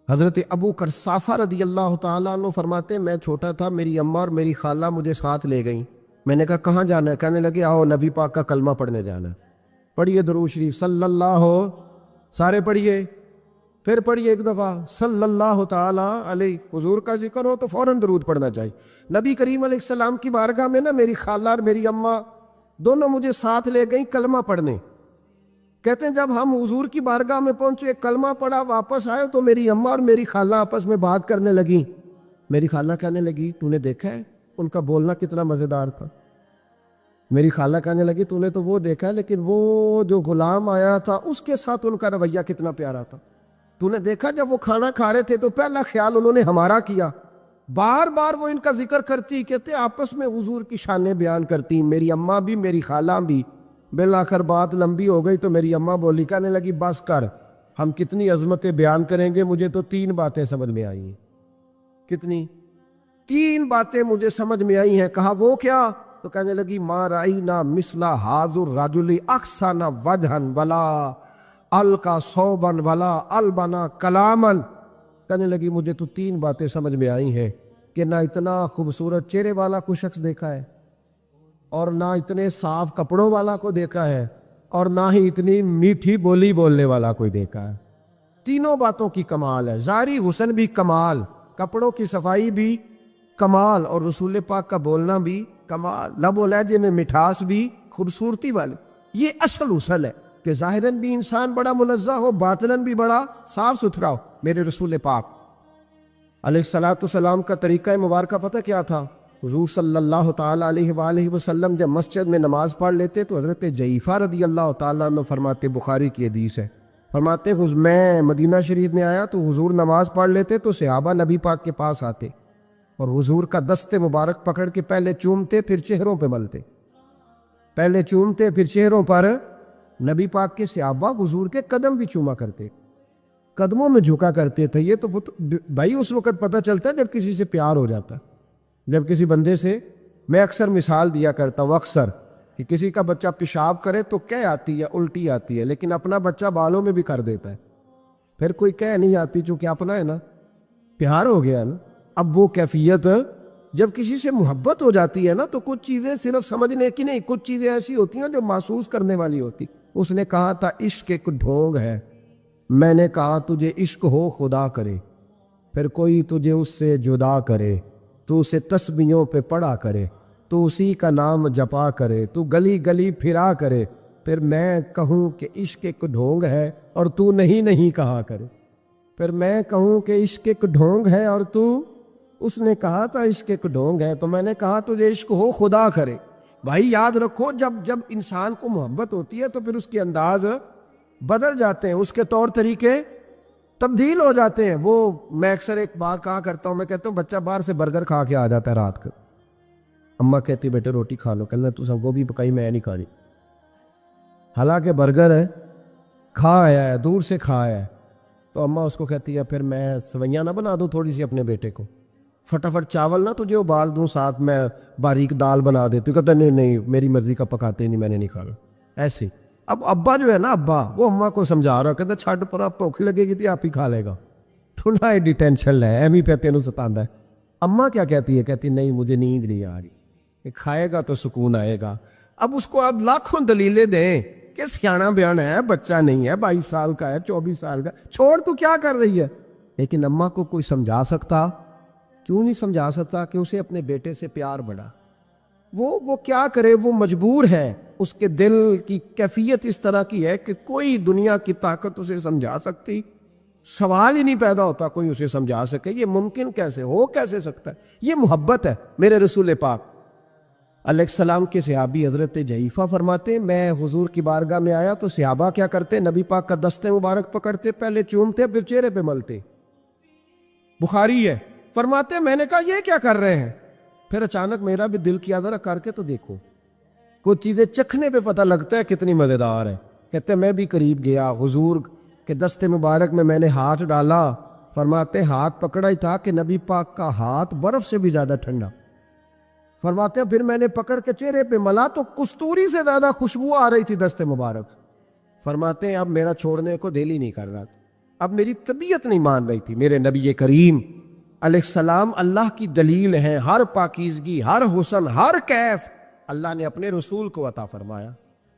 حضرت ابو کرصافہ رضی اللہ تعالیٰ عنہ فرماتے ہیں میں چھوٹا تھا، میری اماں اور میری خالہ مجھے ساتھ لے گئیں۔ میں نے کہا کہاں جانا ہے؟ کہنے لگے آؤ نبی پاک کا کلمہ پڑھنے جانا ہے۔ پڑھیے درود شریف صلی اللہ ہو، سارے پڑھیے، پھر پڑھیے ایک دفعہ صلی اللہ تعالیٰ علیہ۔ حضور کا ذکر ہو تو فوراً درود پڑھنا چاہیے۔ نبی کریم علیہ السلام کی بارگاہ میں نا میری خالہ اور میری اماں دونوں مجھے ساتھ لے گئیں کلمہ پڑھنے۔ کہتے ہیں جب ہم حضور کی بارگاہ میں پہنچے، کلمہ پڑھا، واپس آئے تو میری اماں اور میری خالہ آپس میں بات کرنے لگیں۔ میری خالہ کہنے لگی تو نے دیکھا ہے ان کا بولنا کتنا مزیدار تھا؟ میری خالہ کہنے لگی تو نے تو وہ دیکھا ہے، لیکن وہ جو غلام آیا تھا اس کے ساتھ ان کا رویہ کتنا پیارا تھا۔ تو نے دیکھا جب وہ کھانا کھا رہے تھے تو پہلا خیال انہوں نے ہمارا کیا۔ بار بار وہ ان کا ذکر کرتی، کہتے آپس میں حضور کی شانیں بیان کرتی، میری اماں بھی میری خالہ بھی۔ بالآخر بات لمبی ہو گئی تو میری اماں بولی، کہنے لگی بس کر، ہم کتنی عظمتیں بیان کریں گے، مجھے تو 3 باتیں سمجھ میں آئی ہیں۔ کتنی؟ 3 باتیں مجھے سمجھ میں آئی ہیں۔ کہا وہ کیا؟ تو کہنے لگی ما رأینا مثل ھذا الرجل احسن وجھا ولا القى ثوبا ولا البنا کلاما۔ کہنے لگی مجھے تو 3 باتیں سمجھ میں آئی ہیں کہ نہ اتنا خوبصورت چہرے والا کوئی شخص دیکھا ہے، اور نہ اتنے صاف کپڑوں والا کو دیکھا ہے، اور نہ ہی اتنی میٹھی بولی بولنے والا کوئی دیکھا ہے۔ تینوں باتوں کی کمال ہے، ظاہری حسن بھی کمال، کپڑوں کی صفائی بھی کمال، اور رسول پاک کا بولنا بھی کمال، لب و لہجے میں مٹھاس بھی خوبصورتی والے۔ یہ اصل حسن ہے کہ ظاہراً بھی انسان بڑا منزہ ہو، باطناً بھی بڑا صاف ستھرا ہو۔ میرے رسول پاک علیہ الصلوۃ والسلام کا طریقہ مبارکہ پتہ کیا تھا؟ حضور صلی اللہ تعالیٰ علیہ وآلہ وسلم جب مسجد میں نماز پڑھ لیتے تو حضرت جعفہ رضی اللہ تعالیٰ عنہ فرماتے، بخاری کی حدیث ہے، فرماتے میں مدینہ شریف میں آیا تو حضور نماز پڑھ لیتے تو صحابہ نبی پاک کے پاس آتے اور حضور کا دست مبارک پکڑ کے پہلے چومتے پھر چہروں پہ ملتے، پہلے چومتے پھر چہروں پر۔ نبی پاک کے صحابہ حضور کے قدم بھی چوما کرتے، قدموں میں جھکا کرتے تھے۔ یہ تو بھائی اس وقت پتہ چلتا ہے جب کسی سے پیار ہو جاتا ہے، جب کسی بندے سے، میں اکثر مثال دیا کرتا ہوں اکثر کہ کسی کا بچہ پیشاب کرے تو کہہ آتی ہے، الٹی آتی ہے، لیکن اپنا بچہ بالوں میں بھی کر دیتا ہے، پھر کوئی کہہ نہیں آتی چونکہ اپنا ہے نا، پیار ہو گیا نا۔ اب وہ کیفیت جب کسی سے محبت ہو جاتی ہے نا تو کچھ چیزیں صرف سمجھنے کی نہیں، کچھ چیزیں ایسی ہوتی ہیں جو محسوس کرنے والی ہوتی۔ اس نے کہا تھا عشق ایک ڈھونگ ہے، میں نے کہا تجھے عشق ہو خدا کرے، پھر کوئی تجھے اس سے جدا کرے، تو اسے تسبیحوں پہ پڑھا کرے، تو اسی کا نام جپا کرے، تو گلی گلی پھرا کرے، پھر میں کہوں کہ عشق ایک ڈھونگ ہے اور تو نہیں نہیں کہا کرے، پھر میں کہوں کہ عشق ایک ڈھونگ ہے اور تو، اس نے کہا تھا عشق ایک ڈھونگ ہے تو میں نے کہا تجھے عشق ہو خدا کرے۔ بھائی یاد رکھو جب انسان کو محبت ہوتی ہے تو پھر اس کے انداز بدل جاتے ہیں، اس کے طور طریقے تبدیل ہو جاتے ہیں۔ وہ میں اکثر ایک بات کہا کرتا ہوں، میں کہتا ہوں بچہ باہر سے برگر کھا کے آ جاتا ہے رات کو، اماں کہتی بیٹے روٹی کھا لو، کہنا تو سب گوبھی پکائی میں نہیں کھا رہی، حالانکہ برگر ہے، کھا آیا ہے، دور سے کھا آیا ہے، تو اماں اس کو کہتی ہے پھر میں سویاں نہ بنا دوں تھوڑی سی اپنے بیٹے کو، فٹافٹ چاول نہ تجھے ابال دوں، ساتھ میں باریک دال بنا دیتی ہوں، کہتا نہیں نہیں میری مرضی کا پکاتے نہیں، میں نے نہیں کھانا ایسے۔ اب ابا جو ہے نا، ابا وہ اماں کو سمجھا رہا، کہتا چھڈ پر آپ بھوک لگے گی تھی آپ ہی کھا لے گا، تو نہ ایڈی ٹینشن ہے ایویں پہ تینوں ستاندا ہے۔ اماں کیا کہتی ہے؟ کہتی نہیں مجھے نیند نہیں آ رہی، کہ کھائے گا تو سکون آئے گا۔ اب اس کو آپ لاکھوں دلیلیں دیں کہ سیاںا بیان ہے، بچہ نہیں ہے، 22 سال کا ہے، 24 سال کا، چھوڑ تو کیا کر رہی ہے؟ لیکن اماں کو کوئی سمجھا سکتا؟ کیوں نہیں سمجھا سکتا کہ اسے اپنے بیٹے سے پیار بڑھا، وہ کیا کرے، وہ مجبور ہے، اس کے دل کی کیفیت اس طرح کی ہے کہ کوئی دنیا کی طاقت اسے سمجھا سکتی، سوال ہی نہیں پیدا ہوتا کوئی اسے سمجھا سکے، یہ ممکن کیسے ہو، کیسے سکتا ہے؟ یہ محبت ہے۔ میرے رسول پاک علیہ السلام کے صحابی حضرت جعفہ فرماتے ہیں میں حضور کی بارگاہ میں آیا تو صحابہ کیا کرتے، نبی پاک کا دست مبارک پکڑتے، پہلے چومتے پھر چہرے پہ ملتے، بخاری ہے۔ فرماتے میں نے کہا یہ کیا کر رہے ہیں؟ پھر اچانک میرا بھی دل کیا ذرا کر کے تو دیکھو، کچھ چیزیں چکھنے پہ پتہ لگتا ہے کتنی مزیدار ہے۔ کہتے میں بھی قریب گیا، حضور کے دست مبارک میں نے ہاتھ ڈالا، فرماتے ہاتھ پکڑا ہی تھا کہ نبی پاک کا ہاتھ برف سے بھی زیادہ ٹھنڈا، فرماتے پھر میں نے پکڑ کے چہرے پہ ملا تو کستوری سے زیادہ خوشبو آ رہی تھی دست مبارک، فرماتے اب میرا چھوڑنے کو دل ہی نہیں کر رہا تھا۔ اب میری طبیعت نہیں مان رہی تھی. میرے نبی کریم علیہ السلام اللہ کی دلیل ہیں، ہر پاکیزگی، ہر حسن، ہر کیف اللہ نے اپنے رسول کو عطا فرمایا.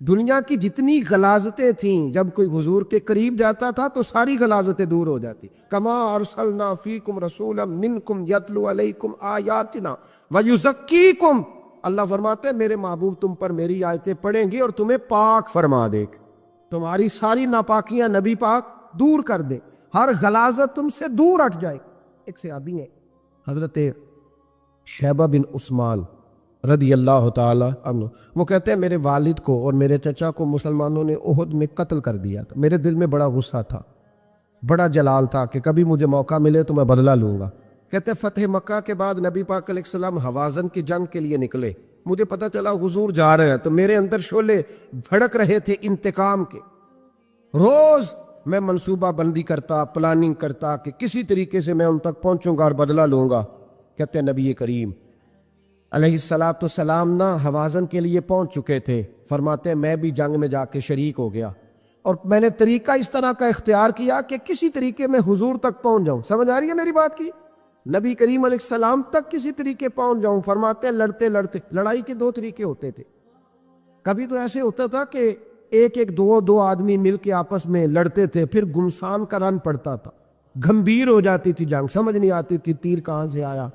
دنیا کی جتنی غلاظتیں تھیں جب کوئی حضور کے قریب جاتا تھا تو ساری غلاظتیں دور ہو جاتی. کما ارسلنا فیکم رسولا منکم یتلو علیکم آیاتنا ویزکیکم. اللہ فرماتے ہیں میرے محبوب تم پر میری آیتیں پڑھیں گے اور تمہیں پاک فرما دے گا، تمہاری ساری ناپاکیاں نبی پاک دور کر دے، ہر غلاظت تم سے دور ہٹ جائے. ایک صحابی ہیں حضرت شیبہ بن عثمان رضی اللہ تعالی عنہ، وہ کہتے ہیں میرے والد کو اور میرے چچا کو مسلمانوں نے احد میں قتل کر دیا تھا. میرے دل میں بڑا غصہ تھا، بڑا جلال تھا کہ کبھی مجھے موقع ملے تو میں بدلہ لوں گا. کہتے ہیں فتح مکہ کے بعد نبی پاک علیہ السلام حوازن کی جنگ کے لیے نکلے. مجھے پتہ چلا حضور جا رہے ہیں تو میرے اندر شعلے بھڑک رہے تھے انتقام کے. روز میں منصوبہ بندی کرتا، پلاننگ کرتا کہ کسی طریقے سے میں ان تک پہنچوں گا اور بدلہ لوں گا. کہتے ہیں نبی کریم علیہ السلام نہ حوازن کے لیے پہنچ چکے تھے. فرماتے ہیں میں بھی جنگ میں جا کے شریک ہو گیا اور میں نے طریقہ اس طرح کا اختیار کیا کہ کسی طریقے میں حضور تک پہنچ جاؤں. سمجھ آ رہی ہے میری بات کی؟ نبی کریم علیہ السلام تک کسی طریقے پہنچ جاؤں. فرماتے ہیں لڑتے لڑتے، لڑائی کے دو طریقے ہوتے تھے. کبھی تو ایسے ہوتا تھا کہ ایک دو آدمی مل کے آپس میں لڑتے تھے، پھر گمسان کا رن پڑتا تھا، گھمبیر ہو جاتی تھی جنگ، سمجھ نہیں آتی تھی تیر کہاں سے آیا،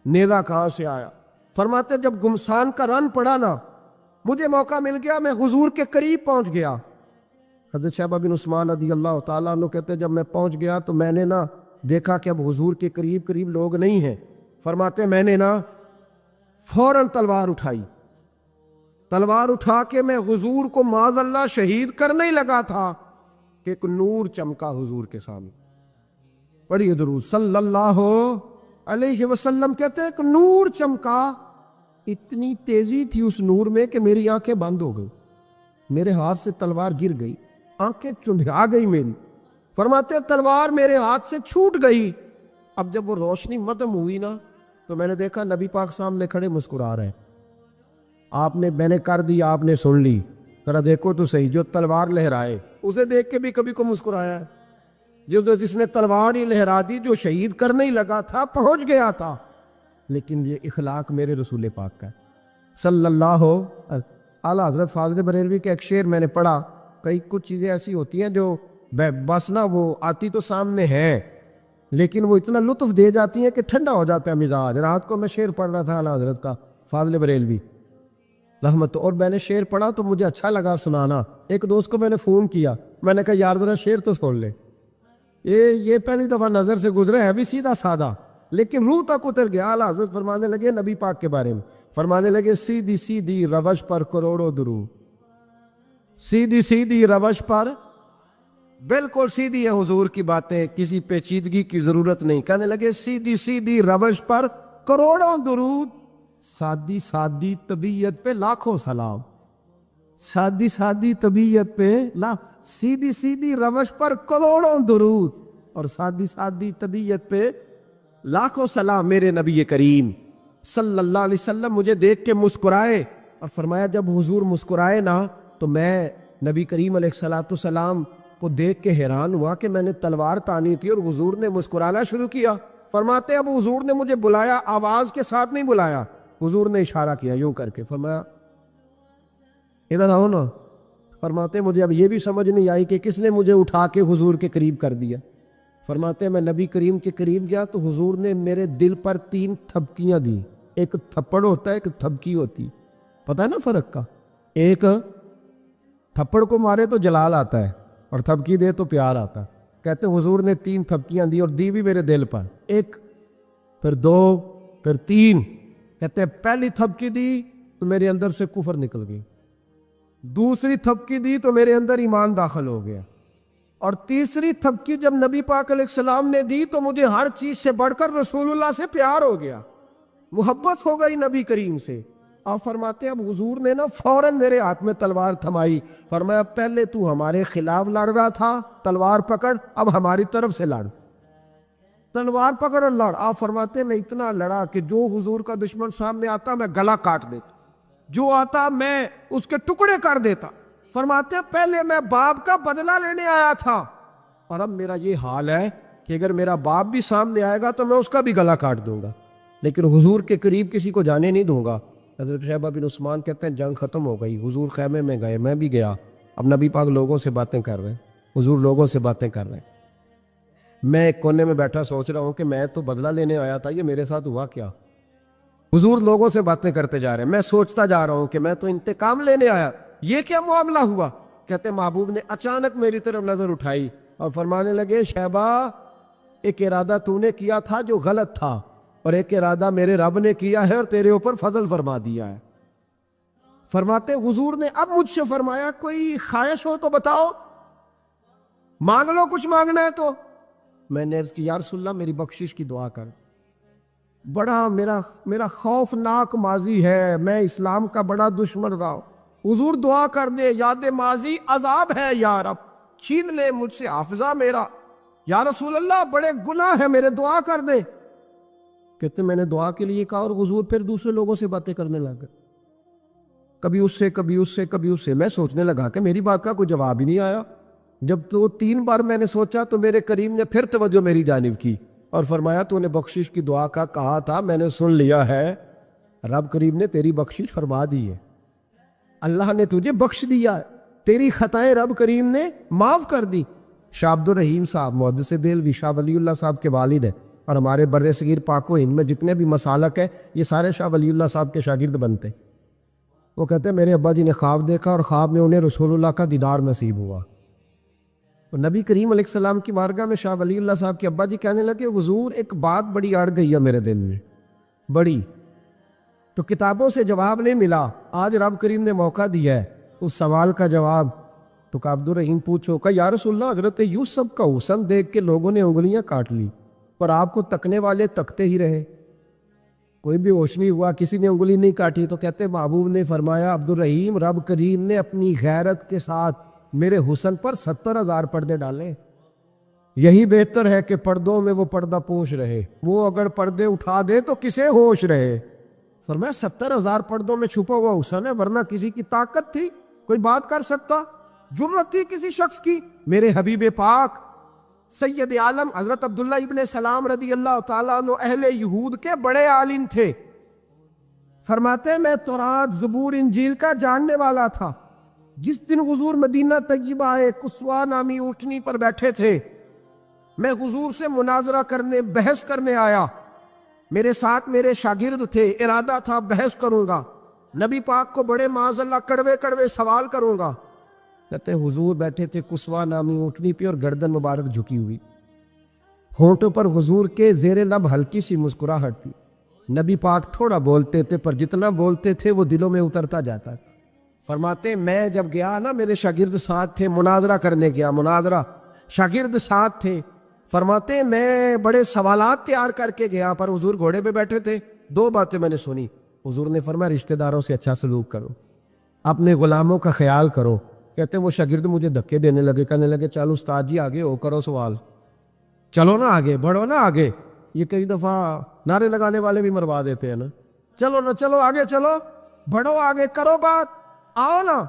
نیزہ کہاں سے آیا. فرماتے ہیں جب گمسان کا رن پڑا نا، مجھے موقع مل گیا، میں حضور کے قریب پہنچ گیا. حضرت شیبہ بن عثمان رضی اللہ تعالیٰ عنہ کہتے ہیں جب میں پہنچ گیا تو میں نے نا دیکھا کہ اب حضور کے قریب لوگ نہیں ہیں. فرماتے ہیں میں نے نا فوراً تلوار اٹھائی، تلوار اٹھا کے میں حضور کو معاذ اللہ شہید کرنے ہی لگا تھا کہ ایک نور چمکا حضور کے سامنے. پڑھیے درود صلی اللہ علیہ وسلم. کہتے ہیں ایک نور چمکا، اتنی تیزی تھی اس نور میں کہ میری آنکھیں بند ہو گئی، میرے ہاتھ سے تلوار گر گئی، آنکھیں چندھا گئی میری. فرماتے ہیں تلوار میرے ہاتھ سے چھوٹ گئی. اب جب وہ روشنی مدم ہوئی نا تو میں نے دیکھا نبی پاک سامنے کھڑے مسکرا رہے ہیں. میں نے کر دی، آپ نے سن لی، ذرا دیکھو تو صحیح، جو تلوار لہرائے اسے دیکھ کے بھی کبھی کو مسکرایا ہے. جس نے تلوار ہی لہرا دی، جو شہید کرنے ہی لگا تھا، پہنچ گیا تھا. لیکن یہ اخلاق میرے رسول پاک کا صلی اللہ اعلیٰ حضرت فاضل بریلوی کا ایک شعر میں نے پڑھا. کچھ چیزیں ایسی ہوتی ہیں جو بس نا وہ آتی تو سامنے ہے لیکن وہ اتنا لطف دے جاتی ہیں کہ ٹھنڈا ہو جاتا ہے مزاج. رات کو میں شعر پڑھ رہا تھا اعلیٰ حضرت کا فاضل بریلوی رحمت، اور میں نے شعر پڑھا تو مجھے اچھا لگا سنانا. ایک دوست کو میں نے فون کیا، میں نے کہا یار ذرا شعر تو سن لے. یہ پہلی دفعہ نظر سے گزرا ہے، ابھی سیدھا سادہ لیکن روح تک اتر گیا. اعلیٰ حضرت فرمانے لگے نبی پاک کے بارے میں، فرمانے لگے سیدھی سیدھی روش پر کروڑوں درود، سیدھی سیدھی روش پر، بالکل سیدھی ہے حضور کی باتیں، کسی پیچیدگی کی ضرورت نہیں. کہنے لگے سیدھی سیدھی روش پر کروڑوں درود، سادی سادی طبیعت پہ لاکھوں سلام. سادی سادی طبیعت پہ سیدھی سیدھی روش پر کروڑوں درود اور سادی سادی طبیعت پہ لاکھوں سلام. میرے نبی کریم صلی اللہ علیہ وسلم مجھے دیکھ کے مسکرائے اور فرمایا جب حضور مسکرائے نا تو میں نبی کریم علیہ السلام کو دیکھ کے حیران ہوا کہ میں نے تلوار تانی تھی اور حضور نے مسکرانا شروع کیا. فرماتے اب حضور نے مجھے بلایا، آواز کے ساتھ نہیں بلایا، حضور نے اشارہ کیا یوں کر کے، فرمایا ادھر آؤ نا. فرماتے مجھے اب یہ بھی سمجھ نہیں آئی کہ کس نے مجھے اٹھا کے حضور کے قریب کر دیا. فرماتے میں نبی کریم کے قریب گیا تو حضور نے میرے دل پر 3 تھپکیاں دی. ایک تھپڑ ہوتا ہے، ایک تھپکی ہوتی، پتہ ہے نا فرق کا؟ ایک تھپڑ کو مارے تو جلال آتا ہے اور تھپکی دے تو پیار آتا ہے. کہتے حضور نے 3 تھپکیاں دی اور دی بھی میرے دل پر، ایک پھر 2 پھر 3. کہتے پہلی تھپکی دی تو میرے اندر سے کفر نکل گئی، دوسری تھپکی دی تو میرے اندر ایمان داخل ہو گیا، اور تیسری تھپکی جب نبی پاک علیہ السلام نے دی تو مجھے ہر چیز سے بڑھ کر رسول اللہ سے پیار ہو گیا، محبت ہو گئی نبی کریم سے. آپ فرماتے ہیں اب حضور نے نا فوراً میرے ہاتھ میں تلوار تھمائی. فرمایا پہلے تو ہمارے خلاف لڑ رہا تھا، تلوار پکڑ، اب ہماری طرف سے لڑ، تلوار پکڑ اور لڑ. آپ فرماتے ہیں میں اتنا لڑا کہ جو حضور کا دشمن سامنے آتا میں گلا کاٹ دیتا، جو آتا میں اس کے ٹکڑے کر دیتا. فرماتے ہیں پہلے میں باپ کا بدلہ لینے آیا تھا، اور اب میرا یہ حال ہے کہ اگر میرا باپ بھی سامنے آئے گا تو میں اس کا بھی گلا کاٹ دوں گا، لیکن حضور کے قریب کسی کو جانے نہیں دوں گا۔ حضرت شیبہ بن عثمان کہتے ہیں جنگ ختم ہو گئی، حضور خیمے میں گئے، میں بھی گیا۔ اب نبی پاک لوگوں سے باتیں کر رہے ہیں، حضور لوگوں سے باتیں کر رہے ہیں۔ میں ایک کونے میں بیٹھا سوچ رہا ہوں کہ میں تو بدلہ لینے آیا تھا، یہ میرے ساتھ ہوا کیا؟ حضور لوگوں سے باتیں کرتے جا رہے ہیں، میں سوچتا جا رہا ہوں کہ میں تو انتقام لینے آیا، یہ کیا معاملہ ہوا؟ کہتے محبوب نے اچانک میری طرف نظر اٹھائی اور فرمانے لگے شیبہ، ایک ارادہ تو نے کیا تھا جو غلط تھا، اور ایک ارادہ میرے رب نے کیا ہے اور تیرے اوپر فضل فرما دیا ہے۔ فرماتے حضور نے اب مجھ سے فرمایا کوئی خواہش ہو تو بتاؤ، مانگ لو کچھ مانگنا ہے تو۔ میں نے عرض کی یا رسول اللہ میری بخشش کی دعا کر، بڑا میرا خوفناک ماضی ہے، میں اسلام کا بڑا دشمن رہا ہوں، حضور دعا کر دے، یاد ماضی عذاب ہے یا رب، چھین لے مجھ سے حافظہ میرا، یا رسول اللہ بڑے گناہ ہیں میرے، دعا کر دے۔ کہتے میں نے دعا کے لیے کہا اور حضور پھر دوسرے لوگوں سے باتیں کرنے لگ گئے، کبھی اس سے کبھی اس سے کبھی اس سے۔ میں سوچنے لگا کہ میری بات کا کوئی جواب ہی نہیں آیا۔ جب تو 3 بار میں نے سوچا تو میرے کریم نے پھر توجہ میری جانب کی اور فرمایا تو نے بخشش کی دعا کا کہا تھا، میں نے سن لیا ہے، رب کریم نے تیری بخشش فرما دی ہے، اللہ نے تجھے بخش دیا ہے، تیری خطائیں رب کریم نے معاف کر دی۔ شاہ عبد الرحیم صاحب محدث دہلوی شاہ ولی اللہ صاحب کے والد ہیں، اور ہمارے بر صغیر پاک و ہند میں جتنے بھی مسالک ہیں یہ سارے شاہ ولی اللہ صاحب کے شاگرد بنتے۔ وہ کہتے ہیں میرے ابا جی نے خواب دیکھا اور خواب میں انہیں رسول اللہ کا دیدار نصیب ہوا۔ اور نبی کریم علیہ السلام کی بارگاہ میں شاہ ولی اللہ صاحب کے ابا جی کہنے لگے حضور ایک بات بڑی اڑ گئی ہے میرے دل میں، بڑی، تو کتابوں سے جواب نہیں ملا، آج رب کریم نے موقع دیا ہے اس سوال کا جواب۔ تو کہ عبد الرحیم پوچھو کہ یا رسول اللہ حضرت یوسف کا حسن دیکھ کے لوگوں نے انگلیاں کاٹ لی، پر آپ کو تکنے والے تکتے ہی رہے، کوئی بھی ہوش نہیں ہوا، کسی نے انگلی نہیں کاٹی۔ تو کہتے محبوب نے فرمایا عبد الرحیم رب کریم نے اپنی غیرت کے ساتھ میرے حسن پر 70,000 پردے ڈالے، یہی بہتر ہے کہ پردوں میں وہ پردہ پوش رہے، وہ اگر پردے اٹھا دے تو کسے ہوش رہے۔ فرمایا 70,000 پردوں میں چھپا ہوا حسن ہے، ورنہ کسی کی طاقت تھی کوئی بات کر سکتا، جرت تھی کسی شخص کی؟ میرے حبیب پاک سید عالم حضرت عبداللہ ابن سلام رضی اللہ تعالیٰ عنہ اہل یہود کے بڑے عالم تھے، فرماتے میں تورات زبور انجیل کا جاننے والا تھا۔ جس دن حضور مدینہ طیبہ قصوہ نامی اونٹنی پر بیٹھے تھے، میں حضور سے مناظرہ کرنے بحث کرنے آیا، میرے ساتھ میرے شاگرد تھے، ارادہ تھا بحث کروں گا، نبی پاک کو بڑے معاذ اللہ کڑوے کڑوے سوال کروں گا۔ کہتے حضور بیٹھے تھے قصوہ نامی اونٹنی پہ اور گردن مبارک جھکی ہوئی، ہونٹوں پر حضور کے زیر لب ہلکی سی مسکراہٹ تھی۔ نبی پاک تھوڑا بولتے تھے پر جتنا بولتے تھے وہ دلوں میں اترتا جاتا تھا۔ فرماتے میں جب گیا نا میرے شاگرد ساتھ تھے، مناظرہ کرنے گیا، مناظرہ شاگرد ساتھ تھے، فرماتے میں بڑے سوالات تیار کر کے گیا پر حضور گھوڑے پہ بیٹھے تھے۔ 2 باتیں میں نے سنی، حضور نے فرمایا رشتہ داروں سے اچھا سلوک کرو، اپنے غلاموں کا خیال کرو۔ کہتے وہ شاگرد مجھے دھکے دینے لگے، کہنے لگے چل استاد جی آگے ہو، کرو سوال، چلو نا آگے بڑھو نا آگے۔ یہ کئی دفعہ نعرے لگانے والے بھی مروا دیتے ہیں نا، چلو نا چلو آگے چلو، بڑھو آگے، کرو بات، آؤ نا۔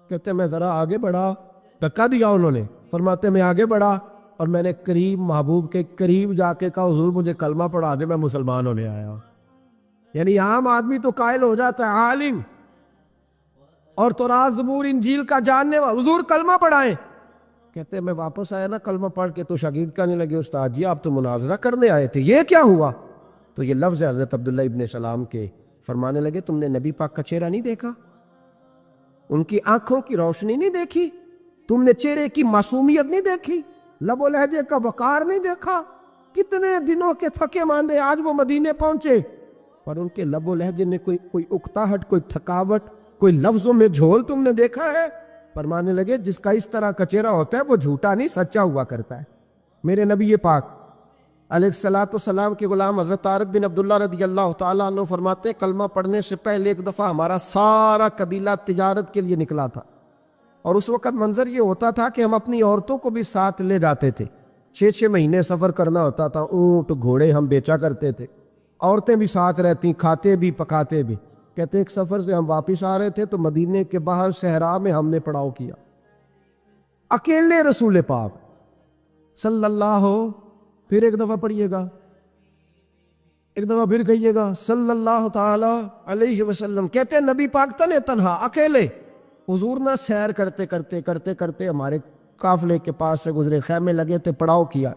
کہتے میں ذرا آگے بڑھا، دھکا دیا انہوں نے، فرماتے میں آگے بڑھا اور میں نے قریب محبوب کے قریب جا کے کہا حضور مجھے کلمہ پڑھا دے، میں مسلمان ہونے آیا ہوں۔ یعنی عام آدمی تو قائل ہو جاتا ہے، عالم اور تورات زبور انجیل کا جاننے والا، حضور کلمہ پڑھائیں۔ کہتے میں واپس آیا نا کلمہ پڑھ کے تو شاگرد کہنے لگے استاد جی آپ تو مناظرہ کرنے آئے تھے، یہ کیا ہوا؟ تو یہ لفظ ہے حضرت عبداللہ ابن سلام کے، فرمانے لگے تم نے نبی پاک کا چہرہ نہیں دیکھا، ان کی آنکھوں کی روشنی نہیں دیکھی، تم نے چہرے کی معصومیت نہیں دیکھی، لب و لہجے کا وقار نہیں دیکھا؟ کتنے دنوں کے تھکے ماندے آج وہ مدینے پہنچے پر ان کے لب و لہجے میں کوئی اکتاہٹ، کوئی تھکاوٹ، کوئی لفظوں میں جھول تم نے دیکھا ہے؟ فرمانے لگے جس کا اس طرح کا چہرہ ہوتا ہے وہ جھوٹا نہیں سچا ہوا کرتا ہے۔ میرے نبی پاک علیہ السلام کے غلام حضرت طارق بن عبداللہ رضی اللہ تعالیٰ عنہ فرماتے ہیں کلمہ پڑھنے سے پہلے ایک دفعہ ہمارا سارا قبیلہ تجارت کے لیے نکلا تھا، اور اس وقت منظر یہ ہوتا تھا کہ ہم اپنی عورتوں کو بھی ساتھ لے جاتے تھے، 6 مہینے سفر کرنا ہوتا تھا، اونٹ گھوڑے ہم بیچا کرتے تھے، عورتیں بھی ساتھ رہتی، کھاتے بھی پکاتے بھی۔ کہتے ایک سفر سے ہم واپس آ رہے تھے تو مدینے کے باہر صحرا میں ہم نے پڑاؤ کیا، اکیلے رسول پاک صلی اللہ پھر ایک دفعہ پڑھیے گا، ایک دفعہ پھر کہیے گا صلی اللہ تعالی علیہ وسلم. کہتے ہیں نبی پاک تنے تنہا اکیلے. حضور نہ سیر کرتے کرتے کرتے کرتے ہمارے قافلے کے پاس سے گزرے، خیمے لگے تھے، پڑاؤ کیا،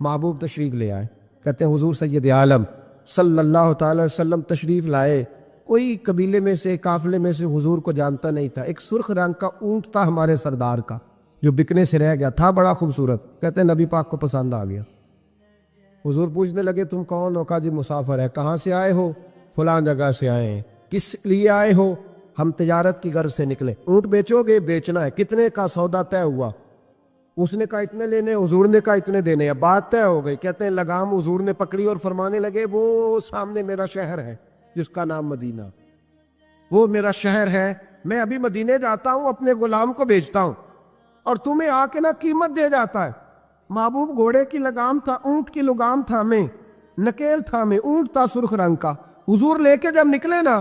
محبوب تشریف لے آئے. کہتے ہیں حضور سید عالم صلی اللہ تعالی وسلم تشریف لائے. کوئی قبیلے میں سے، قافلے میں سے حضور کو جانتا نہیں تھا. ایک سرخ رنگ کا اونٹ تھا ہمارے سردار کا جو بکنے سے رہ گیا تھا، بڑا خوبصورت. کہتے ہیں نبی پاک کو پسند آ گیا. حضور پوچھنے لگے تم کون ہو؟ کہا جی مسافر ہے. کہاں سے آئے ہو؟ فلاں جگہ سے آئے ہیں. کس لیے آئے ہو؟ ہم تجارت کی غرض سے نکلے. اونٹ بیچو گے؟ بیچنا ہے. کتنے کا؟ سودا طے ہوا. اس نے کہا اتنے لینے، حضور نے کہا اتنے دینے. اب بات طے ہو گئی. کہتے ہیں لگام حضور نے پکڑی اور فرمانے لگے وہ سامنے میرا شہر ہے جس کا نام مدینہ، وہ میرا شہر ہے. میں ابھی مدینے جاتا ہوں، اپنے غلام کو بیچتا ہوں اور تمہیں آ کے نہ قیمت دے جاتا ہے. محبوب گھوڑے کی لگام تھا، اونٹ کی لگام تھا میں، نکیل تھا میں، اونٹ تھا سرخ رنگ کا. حضور لے کے جب نکلے نا،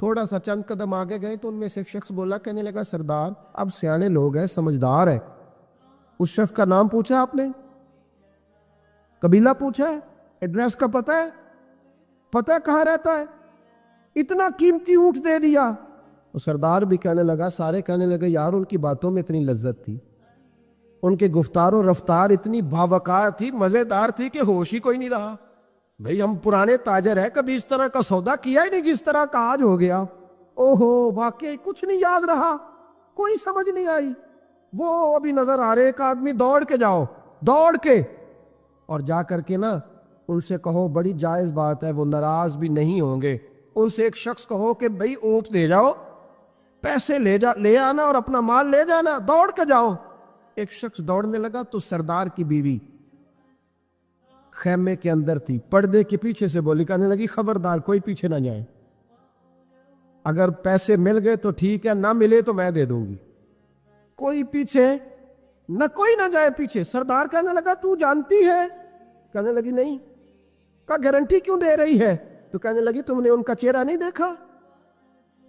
تھوڑا سا چند قدم آگے گئے تو ان میں سے ایک شخص بولا، کہنے لگا سردار اب سیانے لوگ ہیں، سمجھدار ہیں. اس شخص کا نام پوچھا آپ نے؟ قبیلہ پوچھا ہے؟ ایڈریس کا پتہ ہے؟ پتہ ہے کہاں رہتا ہے؟ اتنا قیمتی اونٹ دے دیا. وہ سردار بھی کہنے لگا، سارے کہنے لگے یار ان کی باتوں میں اتنی لذت تھی، ان کے گفتار و رفتار اتنی باوقار تھی، مزیدار تھی کہ ہوش ہی کوئی نہیں رہا. بھئی ہم پرانے تاجر ہیں، کبھی اس طرح کا سودا کیا ہی نہیں جس طرح کا آج ہو گیا. اوہو واقعی کچھ نہیں یاد رہا، کوئی سمجھ نہیں آئی. وہ ابھی نظر آ رہے ایک آدمی، دوڑ کے جاؤ، دوڑ کے اور جا کر کے نا ان سے کہو، بڑی جائز بات ہے، وہ ناراض بھی نہیں ہوں گے. ان سے ایک شخص کہو کہ بھئی اونٹ دے جاؤ، پیسے لے آنا اور اپنا مال لے جانا، دوڑ کے جاؤ. ایک شخص دوڑنے لگا تو سردار کی بیوی خیمے کے اندر تھی، پردے کے پیچھے سے بولی، کہنے لگی خبردار کوئی پیچھے نہ جائے، اگر پیسے مل گئے تو ٹھیک ہے، نہ ملے تو میں دے دوں گی، کوئی پیچھے نہ، کوئی نہ جائے پیچھے. سردار کہنے لگا تو جانتی ہے؟ کہنے لگی نہیں. کہا گارنٹی کیوں دے رہی ہے؟ تو کہنے لگی تم نے ان کا چہرہ نہیں دیکھا؟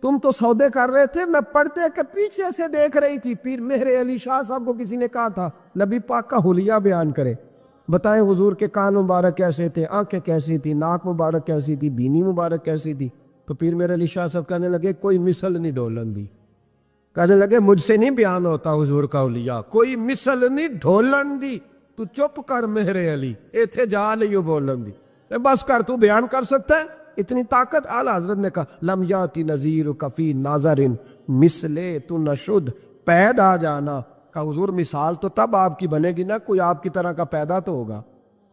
تم تو سودے کر رہے تھے، میں پردے کے پیچھے سے دیکھ رہی تھی. پیر مہر علی شاہ صاحب کو کسی نے کہا تھا نبی پاک کا حلیہ بیان کرے، بتائیں حضور کے کان مبارک کیسے تھے، آنکھیں کیسی تھی، ناک مبارک کیسی تھی، بینی مبارک کیسی تھی. تو پیر مہر علی شاہ صاحب کہنے لگے کوئی مثل نہیں ڈھولن دی. کہنے لگے مجھ سے نہیں بیان ہوتا حضور کا حلیہ، کوئی مثل نہیں ڈھولن دی. تو چپ کر مہر علی، ایتھے جا نہیں بولن دی، بس کر، تو بیان کر سکتا ہے؟ اتنی طاقت. اعلیٰ حضرت نے کہا لم یاتی نذیر کفی ناظرن مثلے تو نشد، پیدا جانا. کہا حضور مثال تو تب آپ کی بنے گی نا، کوئی آپ کی طرح کا پیدا تو ہوگا،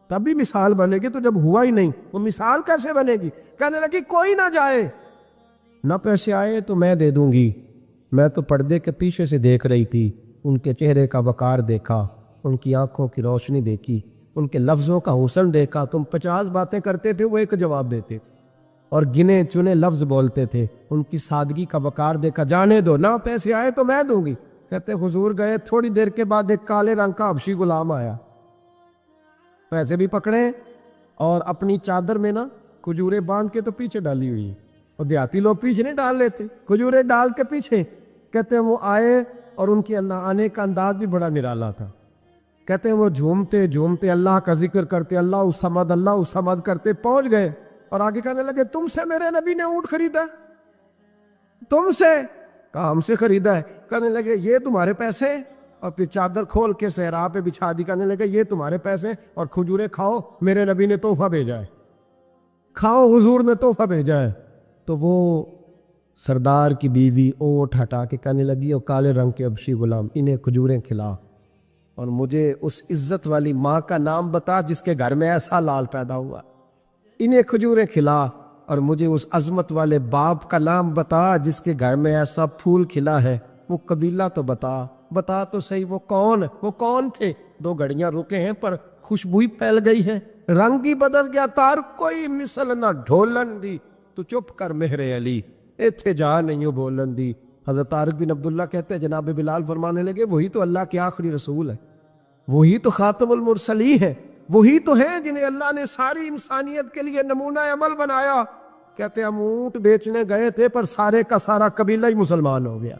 تب بھی مثال بنے گی. تو جب ہوا ہی نہیں وہ مثال کیسے بنے گی؟ کہنے لگی کوئی نہ جائے، نہ پیسے آئے تو میں دے دوں گی. میں تو پردے کے پیچھے سے دیکھ رہی تھی، ان کے چہرے کا وقار دیکھا، ان کی آنکھوں کی روشنی دیکھی، ان کے لفظوں کا حسن دیکھا. تم 50 باتیں کرتے تھے، وہ ایک جواب دیتے تھے اور گنے چنے لفظ بولتے تھے. ان کی سادگی کا وقار دیکھا. جانے دو، نہ پیسے آئے تو میں دوں گی. کہتے حضور گئے، تھوڑی دیر کے بعد ایک کالے رنگ کا حبشی غلام آیا، پیسے بھی پکڑے اور اپنی چادر میں نا کھجوریں باندھ کے تو پیچھے ڈالی ہوئی. اور دیہاتی لوگ پیچھے نہیں ڈال لیتے، کھجوریں ڈال کے پیچھے. کہتے ہیں وہ آئے اور ان کے آنے کا انداز بھی بڑا نرالا تھا. کہتے ہیں وہ جھومتے جھومتے اللہ کا ذکر کرتے، اللہ الصمد کرتے پہنچ گئے اور آگے کہنے لگے تم سے میرے نبی نے اونٹ خریدا؟ تم سے؟ کہا ہم سے خریدا ہے. کہنے لگے یہ تمہارے پیسے؟ اور پھر چادر کھول کے صحرا پہ بچھا دی. کہنے لگے یہ تمہارے پیسے اور کھجوریں کھاؤ، میرے نبی نے تحفہ بھیجا ہے، کھاؤ، حضور نے تحفہ بھیجا ہے. تو وہ سردار کی بیوی اونٹ ہٹا کے کہنے لگی اور کالے رنگ کے حبشی غلام انہیں کھجوریں کھلا اور مجھے اس عزت والی ماں کا نام بتا جس کے گھر میں ایسا لال پیدا ہوا. انہیں کھجوریں کھلا اور مجھے اس عظمت والے باپ کا نام بتا جس کے گھر میں ایسا پھول کھلا ہے. وہ قبیلہ تو بتا تو صحیح، وہ کون تھے؟ 2 گھڑیاں رکے ہیں پر خوشبوئی پھیل گئی ہے، رنگ ہی بدل گیا. تار کوئی مثل نہ ڈھولن دی، تو چپ کر مہر علی، ایتھے جا نہیں بولن دی. حضرت طارق بن عبداللہ کہتے ہیں جناب بلال فرمانے لگے وہی تو اللہ کے آخری رسول ہے، وہی تو خاتم المرسلین ہے، وہی تو ہیں جنہیں اللہ نے ساری انسانیت کے لیے نمونہ عمل بنایا. کہتے ہیں ہم اونٹ بیچنے گئے تھے پر سارے کا سارا قبیلہ ہی مسلمان ہو گیا.